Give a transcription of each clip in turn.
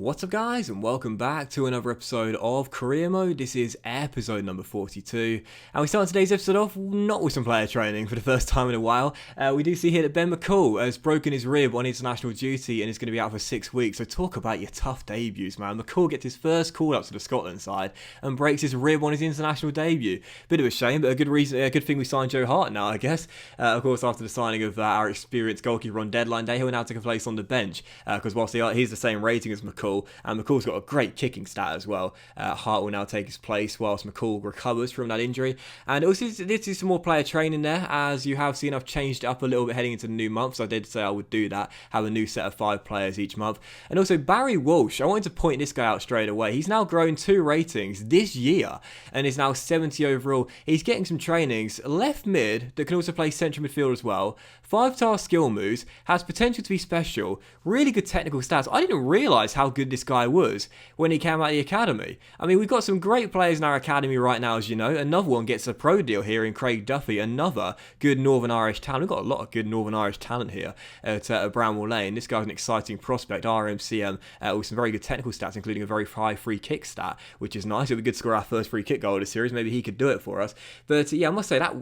What's up guys, and welcome back to another episode of Career Mode. This is episode number 42, and we start today's episode off not with some player training for the first time in a while. We do see here that Ben McCall has broken his rib on international duty and is going to be out for 6 weeks, so talk about your tough debuts, man. McCall gets his first call-up to the Scotland side and breaks his rib on his international debut. Bit of a shame, but a good thing we signed Joe Hart now, I guess. Of course, after the signing of our experienced goalkeeper on deadline day, he'll now take a place on the bench, because whilst he's the same rating as McCall, and McCall's got a great kicking stat as well. Hart will now take his place whilst McCall recovers from that injury. And also, this is some more player training there, as you have seen I've changed it up a little bit heading into the new month, so I did say I would do that, have a new set of 5 players each month. And also Barry Walsh, I wanted to point this guy out straight away. He's now grown 2 ratings this year and is now 70 overall. He's getting some trainings, left mid that can also play central midfield as well. 5-star skill moves, has potential to be special, really good technical stats. I didn't realise how good this guy was when he came out of the academy. I mean, we've got some great players in our academy right now, as you know. Another one gets a pro deal here in Craig Duffy, another good Northern Irish talent. We've got a lot of good Northern Irish talent here at Bramwell Lane. This guy's an exciting prospect, RMCM, with some very good technical stats, including a very high free kick stat, which is nice. It'll be good to score our first free kick goal of the series. Maybe he could do it for us. But yeah, I must say, that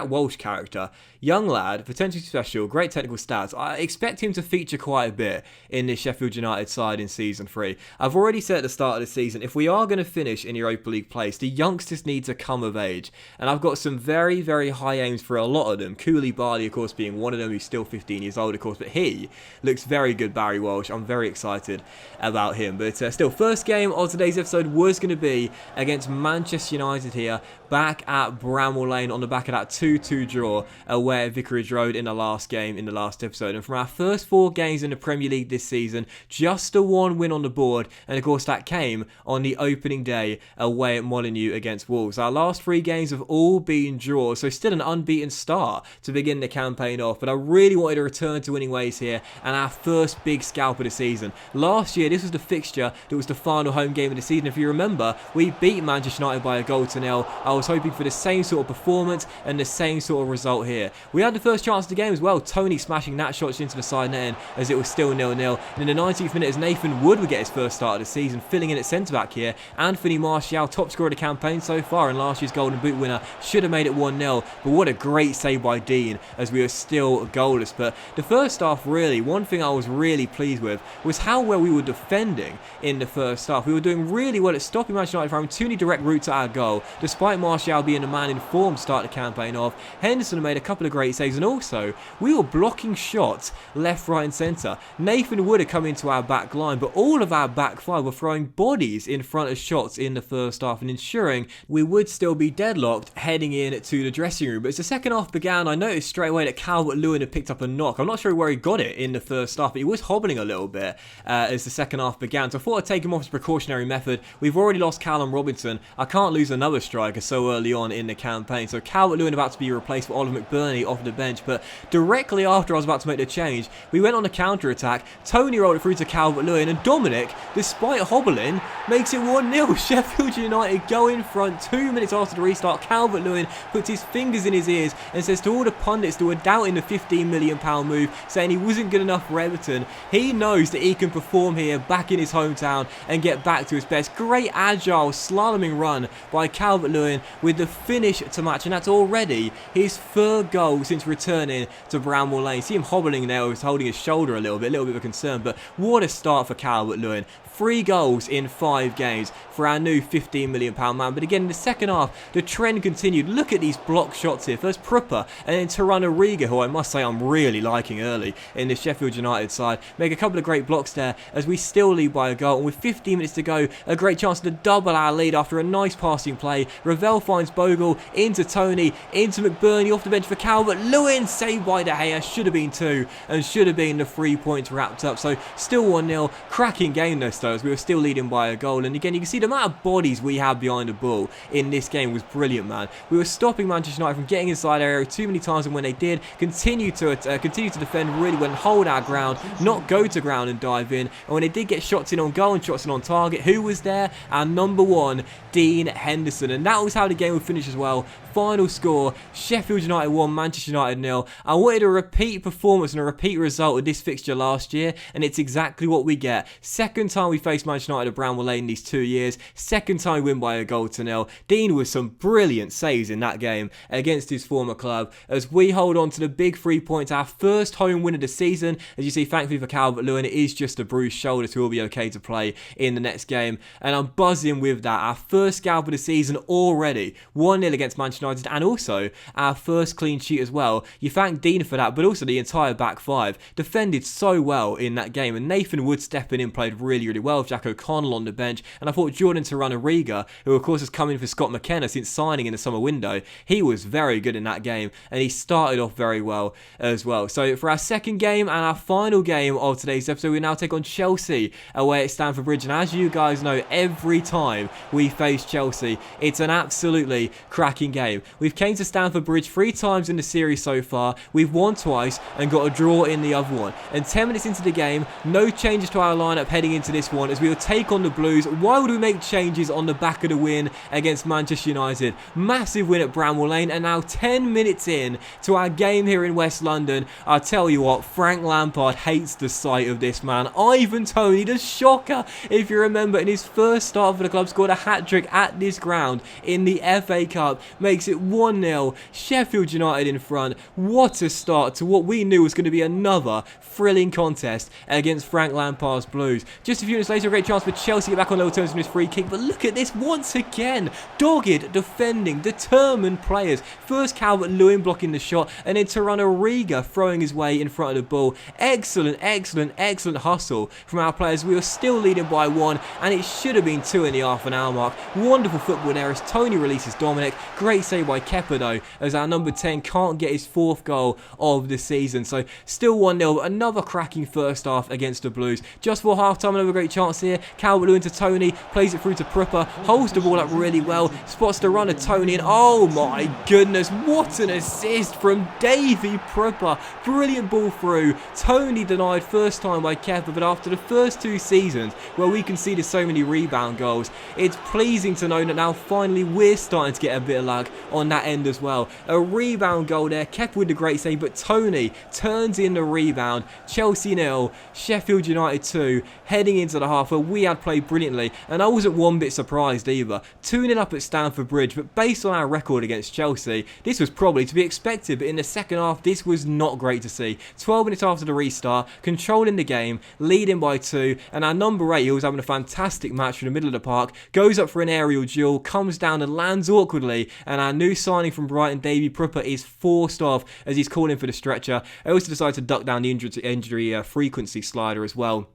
Walsh character, young lad, potentially special, great technical stats. I expect him to feature quite a bit in this Sheffield United side in Season 3. I've already said at the start of the season, if we are going to finish in Europa League place, the youngsters need to come of age. And I've got some very, very high aims for a lot of them. Koulibaly, of course, being one of them, who's still 15 years old, of course. But he looks very good, Barry Walsh. I'm very excited about him. But still, first game of today's episode was going to be against Manchester United here, back at Bramwell Lane on the back of that 2-2 draw away at Vicarage Road in the last game, in the last episode. And from our first 4 games in the Premier League this season, just the 1 win on the board, and of course that came on the opening day away at Molineux against Wolves. Our last 3 games have all been draws, so still an unbeaten start to begin the campaign off, but I really wanted to return to winning ways here, and our first big scalp of the season. Last year, this was the fixture that was the final home game of the season. If you remember, we beat Manchester United by a goal to 0. I was hoping for the same sort of performance and the same sort of result here. We had the first chance of the game as well, Tony smashing that shot into the side netting as it was still 0-0. And in the 19th minute, as Nathan Wood would get his first start of the season, filling in at centre-back here, Anthony Martial, top scorer of the campaign so far, and last year's Golden Boot winner, should have made it 1-0. But what a great save by Dean, as we were still goalless. But the first half, really, one thing I was really pleased with was how well we were defending in the first half. We were doing really well at stopping Manchester United from having too many direct routes at our goal, despite Martial being the man in form to start the campaign off. Henderson made a couple of great saves, and also, we were blocking shots left, right and centre. Nathan Wood had come into our back line, but all of our back 5 were throwing bodies in front of shots in the first half and ensuring we would still be deadlocked heading in to the dressing room. But as the second half began, I noticed straight away that Calvert-Lewin had picked up a knock. I'm not sure where he got it in the first half, but he was hobbling a little bit as the second half began. So I thought I'd take him off as a precautionary method. We've already lost Callum Robinson. I can't lose another striker so early on in the campaign. So Calvert-Lewin about to be replaced with Oliver McBurney off the bench. But directly after I was about to make the change, we went on a counter-attack. Tony rolled it through to Calvert-Lewin, and Dominic, despite hobbling, makes it 1-0. Sheffield United go in front 2 minutes after the restart. Calvert-Lewin puts his fingers in his ears and says to all the pundits who were doubting the £15 million move, saying he wasn't good enough for Everton, he knows that he can perform here back in his hometown and get back to his best. Great agile slaloming run by Calvert-Lewin with the finish to match, and that's already his 3rd goal since returning to Bramwell Lane. See him hobbling there, he was holding his shoulder a little bit of a concern, but what a start for Calvert-Lewin. 3 goals in 5 games for our new £15 million man. But again, in the second half, the trend continued. Look at these block shots here. First Prupper, and then Tirana Riga, who I must say I'm really liking early in the Sheffield United side. Make a couple of great blocks there as we still lead by a goal. And with 15 minutes to go, a great chance to double our lead after a nice passing play. Ravel finds Bogle, into Tony, into McBurney, off the bench for Calvert-Lewin. Saved by De Gea. Should have been 2, and should have been the 3 points wrapped up. So still 1-0. Cracking game though, as we were still leading by a goal. And again, you can see the amount of bodies we had behind the ball in this game was brilliant, man. We were stopping Manchester United from getting inside our area too many times, and when they did, continue to defend really well and hold our ground, not go to ground and dive in. And when they did get shots in on goal and shots in on target, who was there? Our number 1, Dean Henderson. And that was how the game would finish as well. Final score, Sheffield United 1, Manchester United 0. I wanted a repeat performance and a repeat result of this fixture last year, and it's exactly what we get. Second time we faced Manchester United at Bramall Lane these 2 years. Second time win by a goal to nil. Dean with some brilliant saves in that game against his former club as we hold on to the big 3 points, our first home win of the season. As you see, thankfully for Calvert-Lewin, it is just a bruised shoulder, so he'll be okay to play in the next game. And I'm buzzing with that. Our first scalp of the season already. 1-0 against Manchester United, and also our first clean sheet as well. You thank Dean for that, but also the entire back five. Defended so well in that game, and Nathan Wood stepping in played really, really well. Jack O'Connell on the bench, and I thought Jordan Tarana-Riga, who of course has come in for Scott McKenna since signing in the summer window, he was very good in that game, and he started off very well as well. So for our second game and our final game of today's episode, we now take on Chelsea away at Stamford Bridge, and as you guys know, every time we face Chelsea, it's an absolutely cracking game. We've came to Stamford Bridge 3 times in the series so far. We've won twice and got a draw in the other one. And 10 minutes into the game, no changes to our lineup heading into this one as we will take on the Blues. Why would we make changes on the back of the win against Manchester United? Massive win at Bramall Lane, and now 10 minutes in to our game here in West London. I tell you what, Frank Lampard hates the sight of this man. Ivan Toney, the shocker, if you remember, in his first start for the club, scored a hat-trick at this ground in the FA Cup, makes it 1-0. Sheffield United in front. What a start to what we knew was going to be another thrilling contest against Frank Lampard's Blues. Just a few minutes later, a great chance for Chelsea to get back on level terms from this free kick, but look at this once again. Dogged, defending, determined players. First Calvert-Lewin blocking the shot, and then Tarana-Riga throwing his way in front of the ball. Excellent, excellent, excellent hustle from our players. We were still leading by 1, and it should have been 2 in the half an hour mark. Wonderful football there as Toney releases Dominic. Great save by Kepa though, as our number 10 can't get his 4th goal of the season. So still 1-0, but another cracking first half against the Blues. Just for half time, another great chance here. Calvert-Lewin to Toney, plays it through to Prupper, holds the ball up really well, spots the runner Toney, and oh my goodness, what an assist from Davy Prupper. Brilliant ball through. Toney denied first time by Kepa, but after the first 2 seasons where we conceded so many rebound goals, it's pleasing to know that now finally we're starting to get a bit of luck on that end as well. A rebound goal there, Kepa with the great save, but Toney turns in the rebound. Chelsea 0, Sheffield United 2, heading into the half where we had played brilliantly, and I wasn't one bit surprised either. 2-0 up at Stamford Bridge, but based on our record against Chelsea, this was probably to be expected, but in the second half, this was not great to see. 12 minutes after the restart, controlling the game, leading by 2, and our number 8, who was having a fantastic match from the middle of the park, goes up for an aerial duel, comes down and lands awkwardly, and our new signing from Brighton, Davy Prupper, is forced off as he's calling for the stretcher. I also decided to duck down the injury frequency slider as well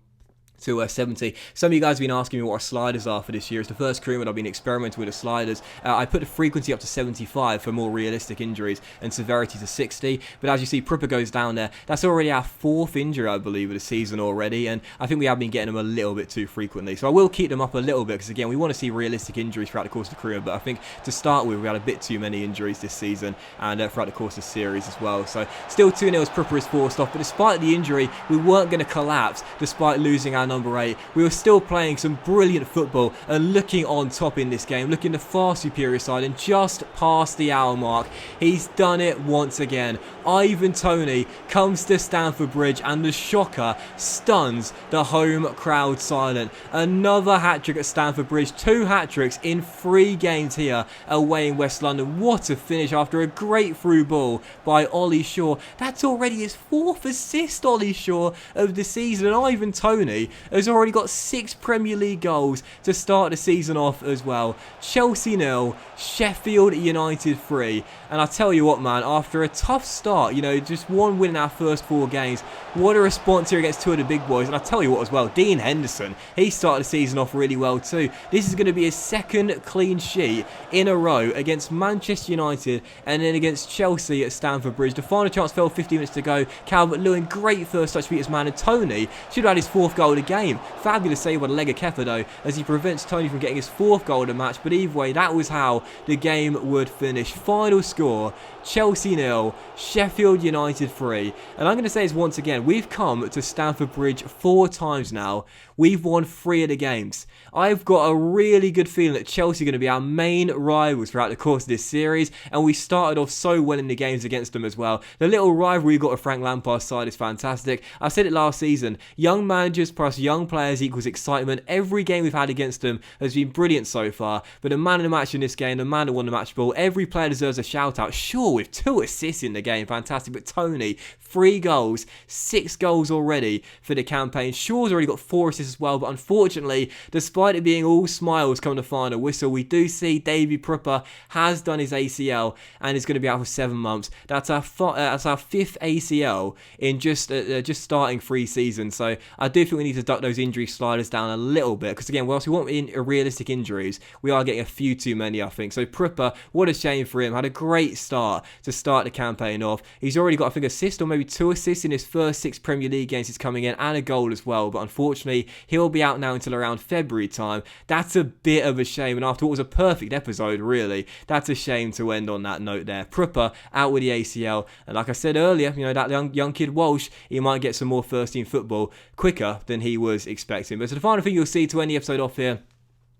to 70. Some of you guys have been asking me what our sliders are for this year. It's the first career when I've been experimenting with the sliders. I put the frequency up to 75 for more realistic injuries and severity to 60, but as you see, Prupper goes down there. That's already our 4th injury, I believe, of the season already, and I think we have been getting them a little bit too frequently. So I will keep them up a little bit because, again, we want to see realistic injuries throughout the course of the career, but I think to start with, we had a bit too many injuries this season and throughout the course of the series as well. So still 2-0 as Prupper is forced off, but despite the injury, we weren't going to collapse despite losing our number 8. We were still playing some brilliant football and looking on top in this game, looking the far superior side, and just past the hour mark, he's done it once again. Ivan Toney comes to Stamford Bridge and the shocker stuns the home crowd silent. Another hat-trick at Stamford Bridge, 2 hat-tricks in 3 games here away in West London. What a finish after a great through ball by Ollie Shaw. That's already his 4th assist, Ollie Shaw, of the season, and Ivan Toney has already got 6 Premier League goals to start the season off as well. Chelsea 0, Sheffield United 3. And I tell you what, man, after a tough start, you know, just 1 win in our first 4 games, what a response here against 2 of the big boys. And I tell you what as well, Dean Henderson, he started the season off really well too. This is going to be his 2nd clean sheet in a row against Manchester United and then against Chelsea at Stamford Bridge. The final chance fell 15 minutes to go. Calvert-Lewin, great first touch beat his man, and Toney should have had his 4th goal of the game. Fabulous save by the leg of Kepa though, as he prevents Toney from getting his 4th goal of the match, but either way, that was how the game would finish. Final score, Chelsea 0, Sheffield United 3. And I'm going to say this once again, we've come to Stamford Bridge 4 times now. We've won 3 of the games. I've got a really good feeling that Chelsea are going to be our main rivals throughout the course of this series, and we started off so well in the games against them as well. The little rivalry we've got with Frank Lampard's side is fantastic. I said it last season, young managers us young players equals excitement. Every game we've had against them has been brilliant so far, but the man of the match in this game, the man who won the match ball, every player deserves a shout out. Shaw with 2 assists in the game, fantastic, but Tony, 3 goals, 6 goals already for the campaign. Shaw's already got 4 assists as well, but unfortunately, despite it being all smiles come to final whistle, we do see Davy Prupper has done his ACL and is going to be out for 7 months. That's our 5th ACL in just starting 3 seasons, so I do think we need to duck those injury sliders down a little bit, because again, whilst we want realistic injuries, we are getting a few too many, I think. So Prupper, what a shame for him, had a great start to start the campaign off. He's already got, I think, assist or maybe 2 assists in his first 6 Premier League games he's coming in, and a goal as well, but unfortunately he'll be out now until around February time. That's a bit of a shame, and after what was a perfect episode, really, that's a shame to end on that note there. Prupper out with the ACL, and like I said earlier, you know, that young kid Walsh, he might get some more first team football quicker than he was expecting. But so the final thing you'll see to end the episode off here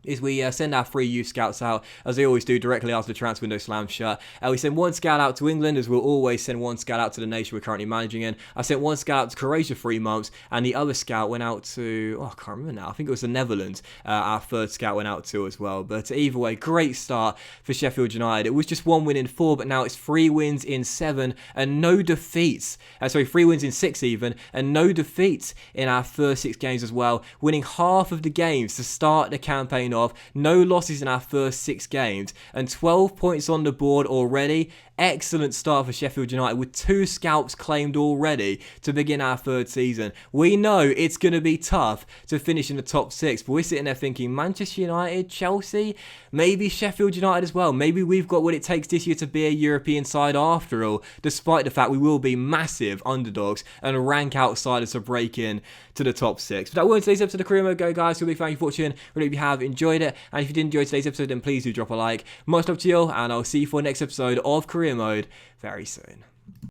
is we send our 3 youth scouts out, as they always do, directly after the transfer window slams shut. We send 1 scout out to England, as we'll always send 1 scout out to the nation we're currently managing in. I sent 1 scout out to Croatia 3 months, and the other scout went out to, I can't remember now, I think it was the Netherlands. Our 3rd scout went out to as well. But either way, great start for Sheffield United. It was just 1 win in 4, but now it's 3 wins in 7, and no defeats. 3 wins in 6 even, and no defeats in our first 6 games as well, winning half of the games to start the campaign off. No losses in our first 6 games, and 12 points on the board already. Excellent start for Sheffield United, with 2 scalps claimed already to begin our 3rd season. We know it's going to be tough to finish in the top 6, but we're sitting there thinking Manchester United, Chelsea, maybe Sheffield United as well. Maybe we've got what it takes this year to be a European side after all, despite the fact we will be massive underdogs and rank outsiders to break in to the top 6. But that will end today's episode of Career Mode. Go guys, so big thank you for watching. Really hope you have enjoyed it, and if you did enjoy today's episode, then please do drop a like. Much love to you all, and I'll see you for the next episode of Career Mode very soon.